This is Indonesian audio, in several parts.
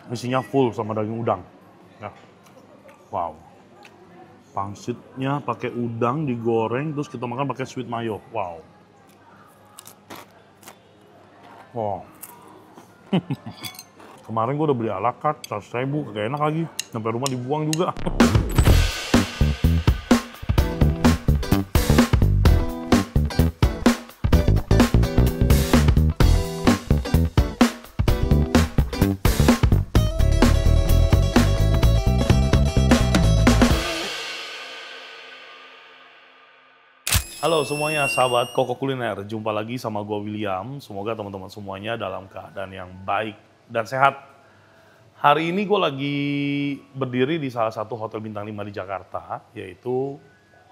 isinya full sama daging udang. Ya. Wow. Pangsitnya pakai udang digoreng, terus kita makan pakai sweet mayo. Wow. Wow. Kemarin gue udah beli ala carte, 100.000, kagak enak lagi. Sampai rumah dibuang juga. Halo semuanya, sahabat Koko Kuliner. Jumpa lagi sama gue William. Semoga teman-teman semuanya dalam keadaan yang baik dan sehat. Hari ini gue lagi berdiri di salah satu hotel bintang 5 di Jakarta, yaitu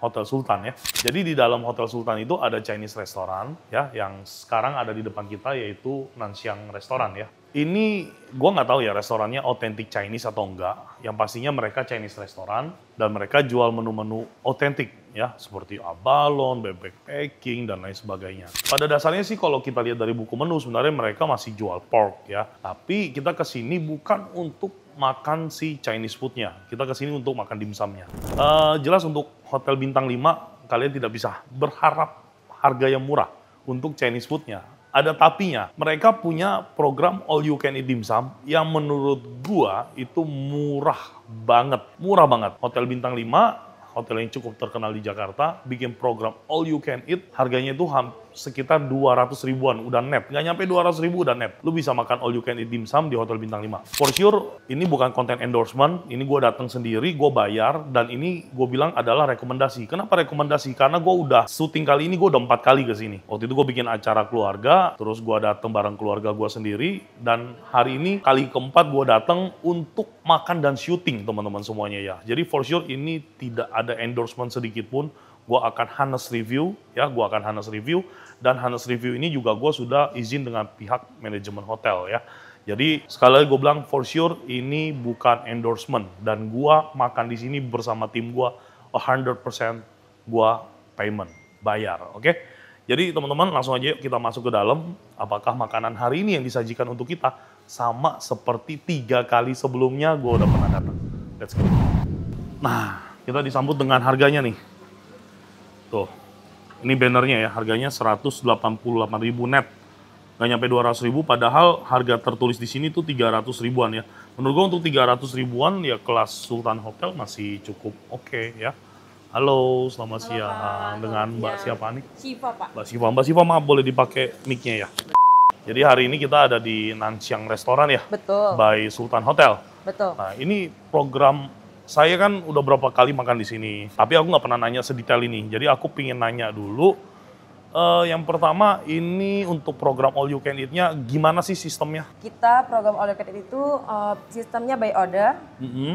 Hotel Sultan ya. Jadi di dalam Hotel Sultan itu ada Chinese restaurant ya, yang sekarang ada di depan kita yaitu Nanxiang Restaurant ya. Ini gue nggak tahu ya restorannya otentik Chinese atau enggak. Yang pastinya mereka Chinese restaurant dan mereka jual menu-menu otentik ya, seperti abalon, bebek packing dan lain sebagainya. Pada dasarnya sih kalau kita lihat dari buku menu sebenarnya mereka masih jual pork ya. Tapi kita kesini bukan untuk makan si Chinese food-nya. Kita kesini untuk makan dimsumnya. Jelas untuk Hotel Bintang 5 kalian tidak bisa berharap harga yang murah untuk Chinese food-nya. Ada tapinya, mereka punya program all you can eat dimsum yang menurut gua itu murah banget. Murah banget. Hotel Bintang 5, hotel yang cukup terkenal di Jakarta, bikin program all you can eat, harganya itu sekitar 200 ribuan, udah net. Nggak nyampe 200 ribu udah net. Lu bisa makan all you can eat dimsum di Hotel Bintang 5. For sure, ini bukan konten endorsement, ini gue datang sendiri, gue bayar, dan ini gue bilang adalah rekomendasi. Kenapa rekomendasi? Karena gue udah syuting kali ini, gue udah 4 kali ke sini. Waktu itu gue bikin acara keluarga, terus gue datang bareng keluarga gue sendiri, dan hari ini kali keempat gue datang untuk makan dan syuting teman-teman semuanya ya. Jadi for sure ini tidak ada endorsement sedikit pun. Gue akan honest review, ya, dan honest review ini juga gue sudah izin dengan pihak manajemen hotel ya. Jadi sekali lagi gue bilang for sure ini bukan endorsement dan gue makan di sini bersama tim gue 100% gue payment, bayar, oke? Jadi teman-teman langsung aja kita masuk ke dalam. Apakah makanan hari ini yang disajikan untuk kita sama seperti 3 kali sebelumnya gue udah pernah datang. Let's go. Nah, kita disambut dengan harganya nih. Tuh, ini bannernya ya, harganya 188.000 net. Nggak nyampe 200 ribu, padahal harga tertulis di sini tuh 300 ribuan ya. Menurut gue untuk 300 ribuan ya kelas Sultan Hotel masih cukup oke ya. Halo, selamat siang. Pak. Dengan Mbak siapa nih? Siva, Pak. Mbak Siva, maaf boleh dipakai mic-nya ya. Jadi hari ini kita ada di Nanxiang Restaurant ya. Betul. By Sultan Hotel. Betul. Nah, ini program saya kan udah berapa kali makan di sini, tapi aku nggak pernah nanya sedetail ini. Jadi aku pingin nanya dulu, yang pertama ini untuk program all you can eat-nya gimana sih sistemnya? Kita program all you can eat itu sistemnya by order.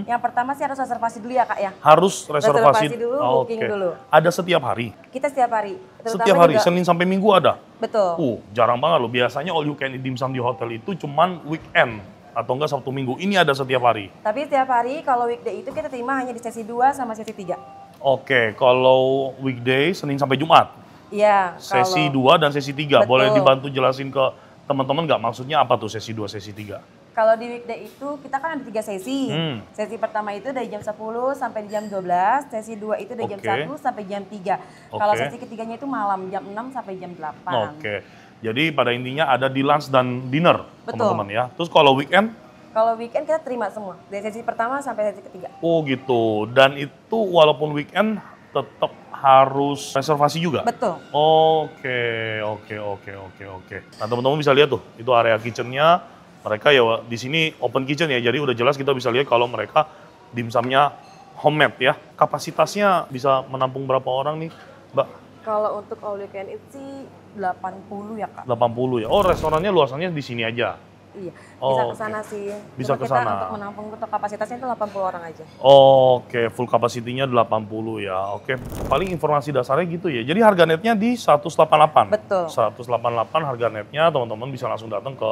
Yang pertama sih harus reservasi dulu ya Kak ya. Harus reservasi dulu, booking oke. dulu. Ada setiap hari? Kita setiap hari. Terutama Setiap hari, juga, Senin sampai Minggu ada? betul. Jarang banget loh. Biasanya all you can eat dimsum di hotel itu cuman weekend atau enggak Sabtu Minggu. Ini ada setiap hari? Tapi setiap hari kalau weekday itu kita terima hanya di sesi 2 sama sesi 3. Oke, kalau weekday Senin sampai Jumat? Iya. Sesi 2 dan sesi 3. Betul. Boleh dibantu jelasin ke teman-teman nggak maksudnya apa tuh sesi 2, sesi 3? Kalau di weekday itu kita kan ada 3 sesi. Sesi pertama itu dari jam 10 sampai jam 12, sesi 2 itu dari jam 1 sampai jam 3. Kalau sesi ketiganya itu malam jam 6 sampai jam 8. Oke. Jadi pada intinya ada di lunch dan dinner, Betul. teman-teman ya. Terus kalau weekend? Kalau weekend kita terima semua, dari sesi pertama sampai sesi ketiga. Oh gitu. Dan itu walaupun weekend tetap harus reservasi juga? Betul. Oke. Nah teman-teman bisa lihat tuh, itu area kitchennya. Mereka ya di sini open kitchen ya, jadi udah jelas kita bisa lihat kalau mereka dimsumnya homemade ya. Kapasitasnya bisa menampung berapa orang nih, Mbak? Kalau untuk all you can eat sih 80 ya Kak. 80 ya. Oh restorannya luasannya di sini aja? Iya, bisa ke sana sih. Bisa ke sana. Untuk menampung untuk kapasitasnya itu 80 orang aja. Oke, full kapasitinya 80 ya. Oke, paling informasi dasarnya gitu ya. Jadi harga netnya di 188. Betul. 188 harga netnya, teman-teman bisa langsung datang ke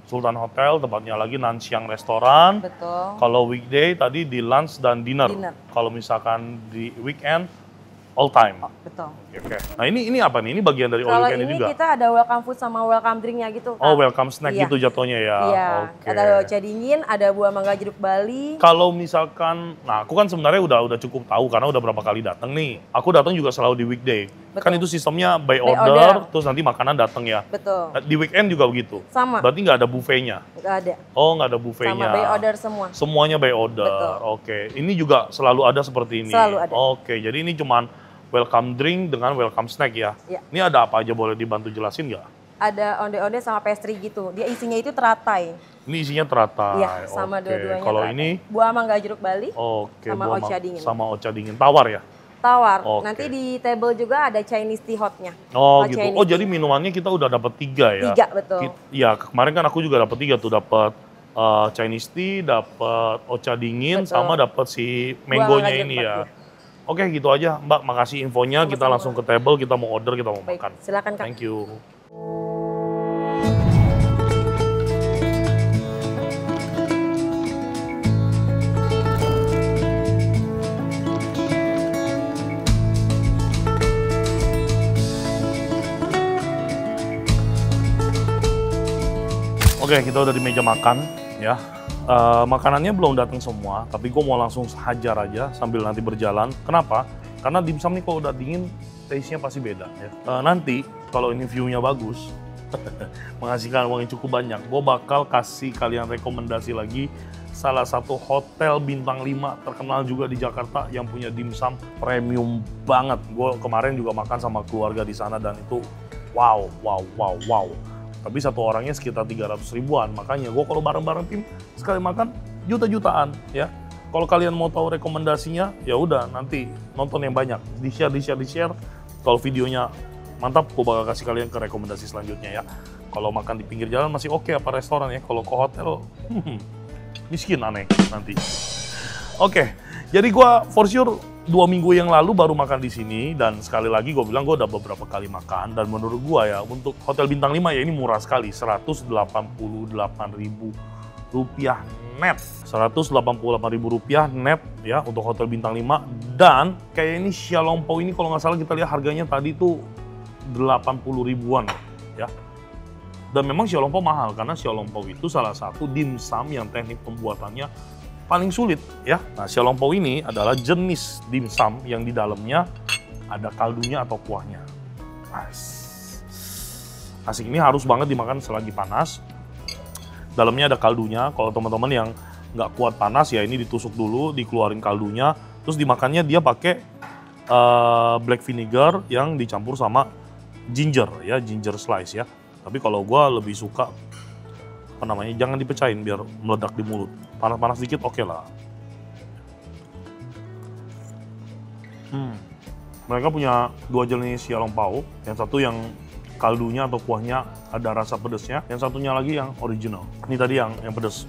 Sultan Hotel, tepatnya lagi Nanxiang Restaurant. Betul. Kalau weekday tadi di lunch dan dinner. Dinner. Kalau misalkan di weekend All time. Oh, betul. Oke. Nah ini apa nih? Ini bagian dari all Kalau you can eat ini juga? kita ada welcome food sama welcome drinknya gitu. Oh, welcome snack iya. gitu jatuhnya ya? Iya, Oke. ada ocha dingin, ada buah mangga jeruk Bali. Kalau misalkan, nah aku kan sebenarnya udah cukup tahu karena udah berapa kali datang nih. Aku datang juga selalu di weekday. Betul. Kan itu sistemnya by order, terus nanti makanan datang ya. Betul. Di weekend juga begitu? Sama. Berarti nggak ada buffetnya? Nggak ada. Oh, nggak ada buffetnya. Sama by order semua. Semuanya by order. Betul. Oke. Ini juga selalu ada seperti ini? Selalu ada. Oke, jadi ini cuman welcome drink dengan welcome snack ya? Iya. Ini ada apa aja, boleh dibantu jelasin nggak? Ada onde-onde sama pastry gitu. Dia isinya itu teratai. Ini isinya teratai? Iya, sama Oke. dua-duanya. Kalau teratai. ini? Buah mangga jeruk Bali. Oke, sama ocha dingin. Sama ocha dingin. Tawar ya? Tawar. Oke. Nanti di table juga ada Chinese tea hotnya. Oh gitu. Chinese Oh tea. jadi minumannya kita udah dapat 3 ya? 3, betul. Iya, kemarin kan aku juga dapat 3 tuh, dapat Chinese tea, dapat ocha dingin, Betul. sama dapat si mangonya mangga ini jeruk ya. Bali. Oke gitu aja Mbak, makasih infonya. Kita Sama-sama. langsung ke table, kita mau order, kita mau Baik, makan. silakan Kak. Thank you. Oke, kita udah di meja makan ya. Makanannya belum datang semua, tapi gue mau langsung hajar aja sambil nanti berjalan. Kenapa? Karena dimsum nih kalau udah dingin, taste-nya pasti beda ya. Nanti kalau ini view-nya bagus, menghasilkan uang yang cukup banyak, gue bakal kasih kalian rekomendasi lagi salah satu hotel bintang 5 terkenal juga di Jakarta yang punya dimsum premium banget. Gue kemarin juga makan sama keluarga di sana dan itu wow. Tapi satu orangnya sekitar 300 ribuan, makanya gue kalau bareng-bareng tim sekali makan juta-jutaan ya. Kalau kalian mau tahu rekomendasinya, ya udah nanti nonton yang banyak, di-share. Kalau videonya mantap, gue bakal kasih kalian ke rekomendasi selanjutnya ya. Kalau makan di pinggir jalan masih oke apa restoran ya, kalau ke hotel miskin aneh nanti. Oke, jadi gue for sure 2 minggu yang lalu baru makan di sini, dan sekali lagi gue bilang gue udah beberapa kali makan, dan menurut gue ya untuk hotel bintang 5 ya ini murah sekali, Rp188.000 net. Rp188.000 net ya untuk hotel bintang 5, dan kayak ini xiaolongbao ini kalau nggak salah kita lihat harganya tadi tuh 80 ribuan ya. Dan memang xiaolongbao mahal karena xiaolongbao itu salah satu dimsum yang teknik pembuatannya paling sulit ya. Nah, xiaolongbao ini adalah jenis dimsum yang di dalamnya ada kaldunya atau kuahnya. Asik, ini harus banget dimakan selagi panas. Dalamnya ada kaldunya. Kalau teman-teman yang nggak kuat panas ya ini ditusuk dulu, dikeluarin kaldunya, terus dimakannya dia pakai black vinegar yang dicampur sama ginger ya, ginger slice ya. Tapi kalau gue lebih suka apa namanya, jangan dipecahin biar meledak di mulut. Panas-panas dikit oke lah. Mereka punya 2 jenis xiaolongbao. Yang satu yang kaldunya atau kuahnya ada rasa pedesnya. Yang satunya lagi yang original. Ini tadi yang pedes.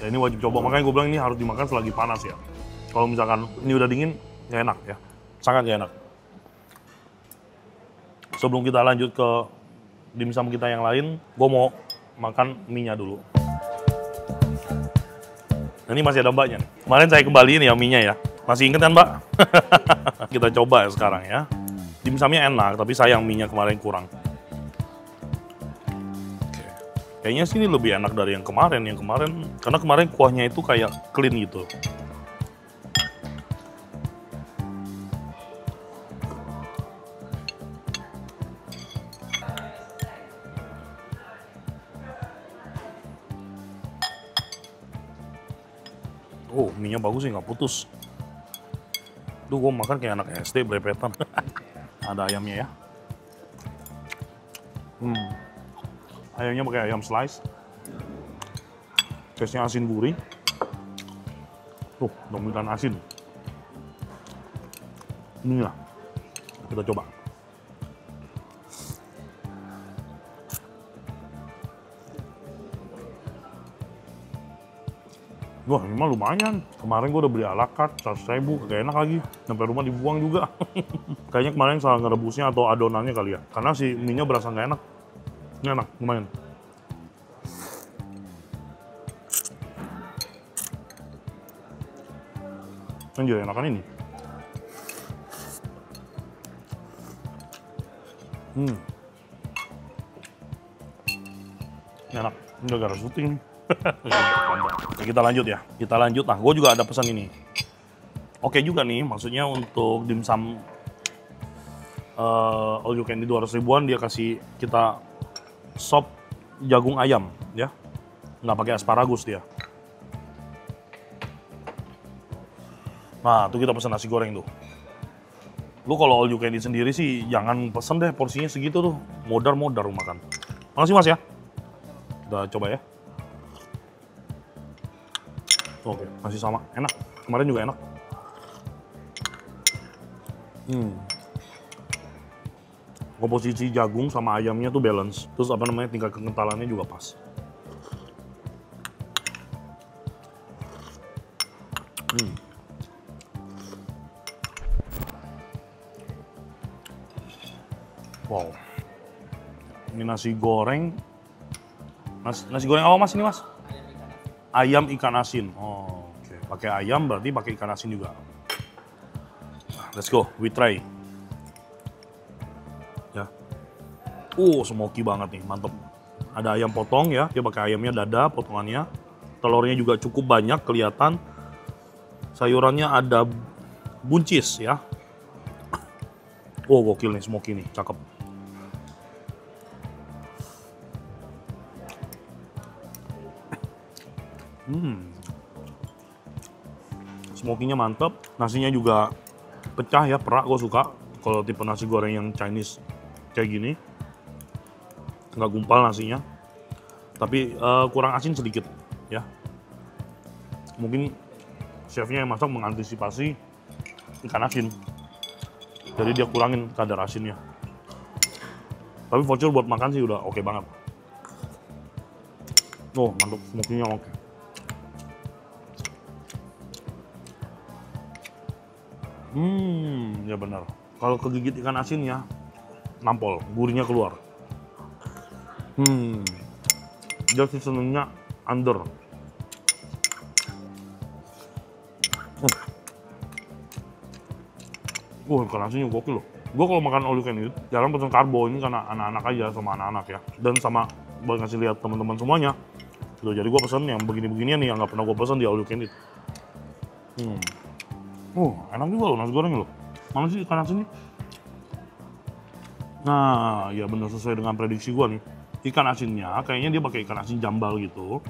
Ya ini wajib coba. Makanya gue bilang ini harus dimakan selagi panas ya. Kalau misalkan ini udah dingin, nggak enak ya. Sangat nggak enak. Sebelum kita lanjut ke dimsum kita yang lain, gue mau makan mie-nya dulu. Nah, ini masih ada mbaknya nih. Kemarin saya kembaliin ya mie-nya ya. Masih inget kan mbak? Kita coba ya sekarang ya. Dimsumnya enak, tapi sayang mie-nya kemarin kurang. Oke. Kayaknya sini lebih enak dari yang kemarin. Karena kemarin kuahnya itu kayak clean gitu. Oh, mie-nya bagus sih, nggak putus. Duh, gue makan kayak anak SD, blepetan. Ada ayamnya ya. Ayamnya pakai ayam slice. Taste-nya asin gurih. Tuh, dominan asin. Ini lah. Kita coba. Wah, ini mah lumayan. Kemarin gue udah beli ala carte, 100.000, gak enak lagi. Sampai rumah dibuang juga. Kayaknya kemarin salah ngerebusnya atau adonannya kali ya. Karena si mie-nya berasa gak enak. Ini enak, lumayan. Anjir, enakan ini. Enak, ini gara-gara syuting nih. Oke, kita lanjut ya. Kita lanjut. Nah, gue juga ada pesan ini. Oke juga nih, maksudnya untuk dimsum all you can eat 200 ribuan dia kasih kita sop jagung ayam ya. Nggak pakai asparagus dia. Nah, tuh kita pesan nasi goreng tuh. Lu kalau all you can eat sendiri sih jangan pesen deh porsinya segitu tuh. Modar-modar lu makan. Makasih Mas ya. Kita coba ya. Oke, masih sama. Enak. Kemarin juga enak. Komposisi jagung sama ayamnya tuh balance. Terus apa namanya, tingkat kekentalannya juga pas. Wow. Ini nasi goreng. Nasi goreng apa Mas ini Mas? Ayam ikan asin. Oh, oke. Pakai ayam berarti pakai ikan asin juga. Let's go, we try. Ya. Smoky banget nih, mantep. Ada ayam potong ya, dia pakai ayamnya dada, potongannya. Telurnya juga cukup banyak kelihatan. Sayurannya ada buncis ya. Gokil nih, smoky nih, cakep. Smokinya mantep, nasinya juga pecah ya, perak, gue suka kalau tipe nasi goreng yang Chinese kayak gini. Nggak gumpal nasinya, tapi kurang asin sedikit ya. Mungkin chefnya yang masak mengantisipasi ikan asin, jadi dia kurangin kadar asinnya. Tapi for sure buat makan sih udah oke banget. Mantap, smokinya oke. Ya benar. Kalau kegigit ikan asin ya, nampol, gurihnya keluar. Dia seasoningnya under. Ikan asinnya gokil loh. Gue kalau makan all you can eat, jarang pesen karbo, ini karena anak-anak aja, sama anak-anak ya. Dan sama buat ngasih lihat teman-teman semuanya. Tuh, jadi gue pesen yang begini-beginian nih, yang nggak pernah gue pesen di all you can eat. Enak juga loh nasi goreng loh. Mana sih ikan asinnya? Nah, ya benar sesuai dengan prediksi gue nih. Ikan asinnya kayaknya dia pakai ikan asin jambal gitu.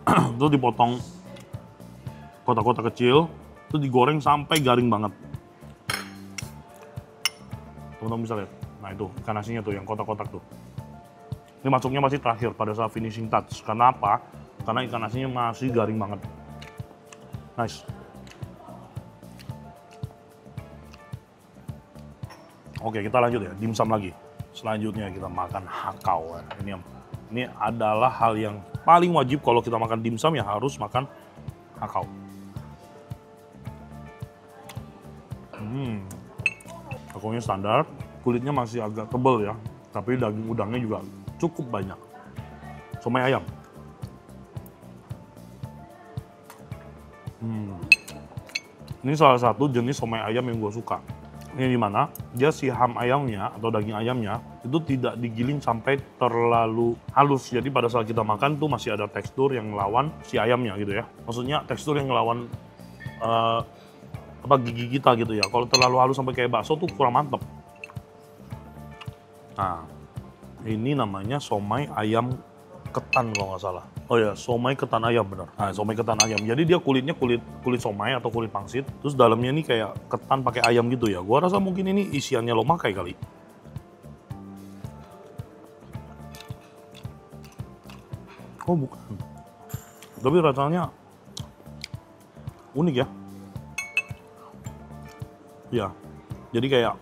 Terus dipotong kotak-kotak kecil, terus digoreng sampai garing banget. Teman-teman bisa lihat. Nah itu ikan asinnya tuh yang kotak-kotak tuh. Ini masuknya masih terakhir pada saat finishing touch. Karena apa? Karena ikan asinnya masih garing banget. Nice. Oke, kita lanjut ya, dimsum lagi. Selanjutnya kita makan hakau. Ini adalah hal yang paling wajib kalau kita makan dimsum, ya harus makan hakau. Hakaunya standar, kulitnya masih agak tebal ya, tapi daging udangnya juga cukup banyak. Somai ayam. Ini salah satu jenis somai ayam yang gue suka. Ini dimana dia si ham ayamnya atau daging ayamnya itu tidak digiling sampai terlalu halus. Jadi pada saat kita makan tuh masih ada tekstur yang ngelawan si ayamnya gitu ya. Maksudnya tekstur yang ngelawan gigi kita gitu ya. Kalau terlalu halus sampai kayak bakso tuh kurang mantep. Nah, ini namanya somai ayam ketan kalau nggak salah. Oh ya, somai ketan ayam bener. Nah, somai ketan ayam. Jadi dia kulitnya kulit somai atau kulit pangsit. Terus dalamnya ini kayak ketan pakai ayam gitu ya. Gua rasa mungkin ini isiannya lomakai kali. Oh bukan. Tapi rasanya unik ya. Ya, jadi kayak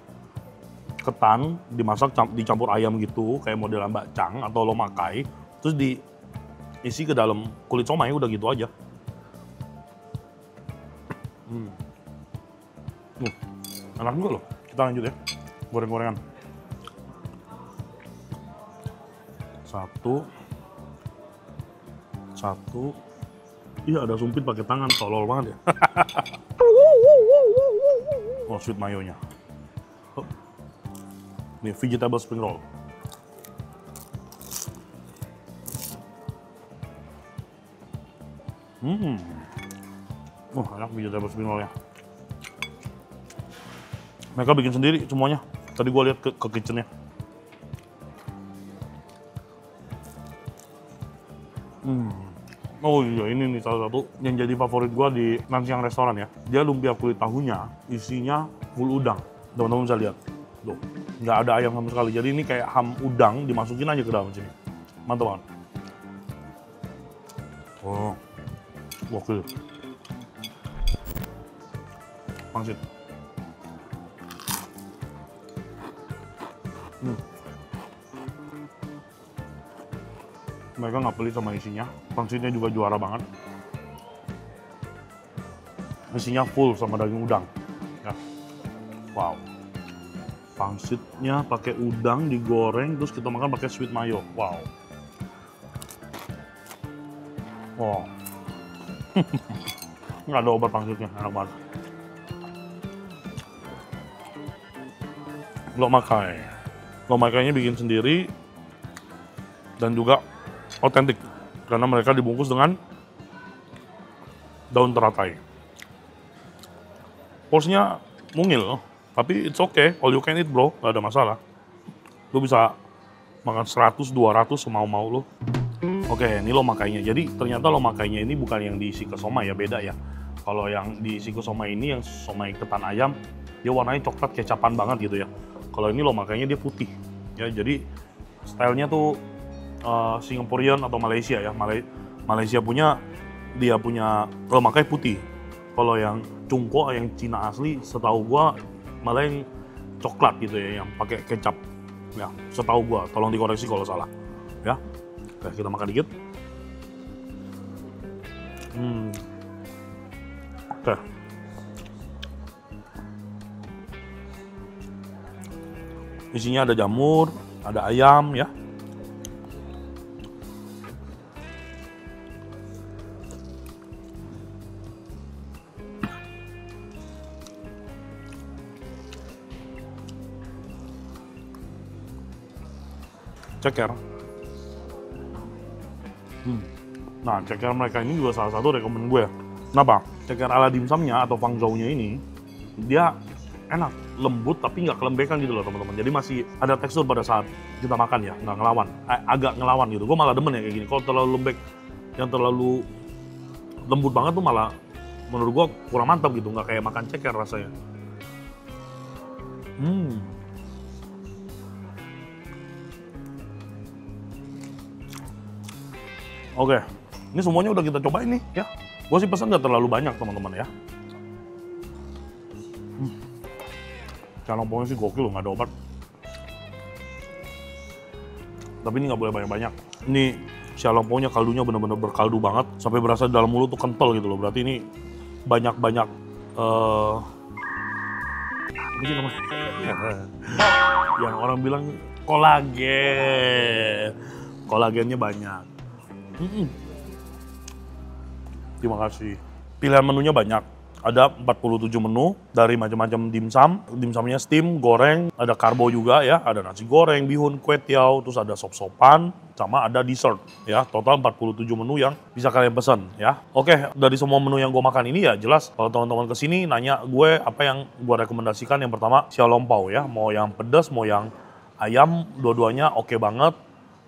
ketan dimasak dicampur ayam gitu, kayak model bakcang atau lomakai. Terus diisi ke dalam kulit somai, udah gitu aja. Enak juga loh. Kita lanjut ya, goreng-gorengan. Satu. Iya ada sumpit pakai tangan, tolol banget ya. Oh, sweet mayonya. Ini vegetable spring roll. Enak vegetable spring rollnya. Mereka bikin sendiri semuanya. Tadi gue lihat ke kitchennya. Oh iya, ini nih salah satu yang jadi favorit gue di Nansiang restoran ya. Dia lumpia kulit tahunya isinya full udang. Teman-teman bisa lihat. Tuh, nggak ada ayam sama sekali. Jadi ini kayak ham udang dimasukin aja ke dalam sini. Mantap banget. Oh, gokil. Pangsit. Mereka nggak pelit sama isinya. Pangsitnya juga juara banget. Isinya full sama daging udang. Ya. Wow. Pangsitnya pakai udang digoreng terus kita makan pakai sweet mayo. Wow. Wow. Nggak ada obat pangsitnya, enak banget. Lomakainya bikin sendiri dan juga otentik karena mereka dibungkus dengan daun teratai. Porsinya mungil, tapi it's okay, all you can eat bro, gak ada masalah. Lu bisa makan 100, 200 semau-mau lu. Oke, ini lomakainya. Jadi ternyata lomakainya ini bukan yang diisi ke somai ya, beda ya. Kalau yang diisi ke somai ini, yang somai ketan ayam, dia warnanya coklat kecapan banget gitu ya. Kalau ini lomakainya dia putih. Ya, jadi stylenya tuh Singaporean atau Malaysia ya. Malaysia punya, dia punya lomakai putih. Kalau yang Cungko, yang Cina asli, setahu gua malah yang coklat gitu ya, yang pakai kecap. Ya, setahu gua, tolong dikoreksi kalau salah. Ya, oke, kita makan dikit. Oke. Isinya ada jamur, ada ayam ya. Ceker. Nah, ceker mereka ini juga salah satu rekomen gue. Kenapa? Ceker ala dimsumnya atau fangzhou-nya ini, dia enak, lembut tapi nggak kelembekan gitu loh teman-teman. Jadi masih ada tekstur pada saat kita makan ya, nggak ngelawan. Agak ngelawan gitu. Gue malah demen ya kayak gini. Kalau terlalu lembek, yang terlalu lembut banget tuh malah menurut gue kurang mantap gitu. Nggak kayak makan ceker rasanya. Oke, ini semuanya udah kita cobain nih ya. Gue sih pesan nggak terlalu banyak teman-teman ya. Xiaolongbongnya sih gokil, nggak ada obat. Tapi ini nggak boleh banyak-banyak. Ini xiaolongbongnya kaldunya bener-bener berkaldu banget. Sampai berasa di dalam mulut tuh kental gitu loh. Berarti ini banyak-banyak apa sih namanya? Yang orang bilang kolagen. Kolagennya banyak. Terima kasih. Pilihan menunya banyak. Ada 47 menu dari macam-macam dimsum. Dimsumnya steam, goreng, ada karbo juga ya. Ada nasi goreng, bihun, kue tiao, terus ada sop-sopan, sama ada dessert ya. Total 47 menu yang bisa kalian pesan ya. Oke, dari semua menu yang gue makan ini ya jelas kalau teman-teman kesini nanya gue apa yang gue rekomendasikan. Yang pertama xiaolongbao ya. Mau yang pedas, mau yang ayam, dua-duanya oke banget.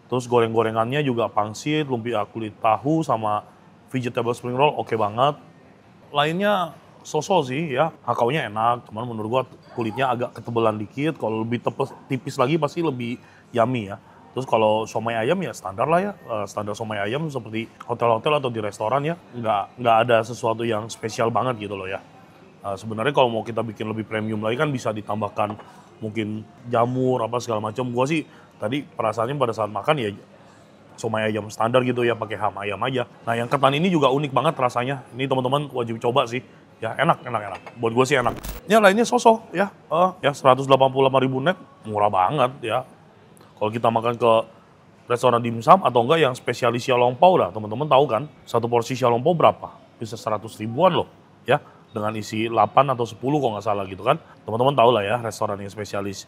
Terus goreng-gorengannya juga pangsit, lumpia kulit tahu, sama vegetable spring roll oke banget. Lainnya so-so sih ya, hakaunya enak, cuman menurut gua kulitnya agak ketebalan dikit. Kalau lebih tipis lagi pasti lebih yummy ya. Terus kalau somai ayam ya standar lah ya, standar somai ayam seperti hotel-hotel atau di restoran ya. Nggak ada sesuatu yang spesial banget gitu loh ya. Sebenarnya kalau mau kita bikin lebih premium lagi kan bisa ditambahkan mungkin jamur apa segala macam. Gua sih tadi perasaannya pada saat makan ya somai ayam standar gitu ya, pakai ham ayam aja. Nah yang ketan ini juga unik banget rasanya. Ini teman-teman wajib coba sih. Ya enak. Buat gue sih enak. Ya lainnya sosok ya. Ya 185.000 net, murah banget ya. Kalau kita makan ke restoran dimsum atau enggak yang spesialis xiaolongbao lah, teman-teman tahu kan, satu porsi xiaolongbao berapa? Bisa 100 ribuan loh. Ya, dengan isi 8 atau 10 kalau nggak salah gitu kan. Teman-teman tahu lah ya restoran yang spesialis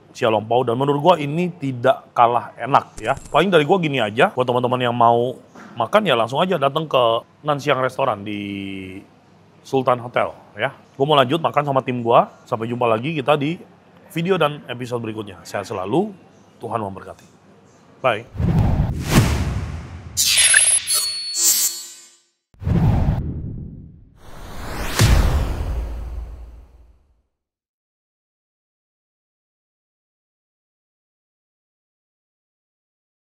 xiaolongbao, dan menurut gua ini tidak kalah enak ya. Paling dari gua gini aja, buat teman-teman yang mau makan ya langsung aja datang ke Nan Siang Restoran di Sultan Hotel ya. Gua mau lanjut makan sama tim gua. Sampai jumpa lagi kita di video dan episode berikutnya. Sehat selalu, Tuhan memberkati. Bye.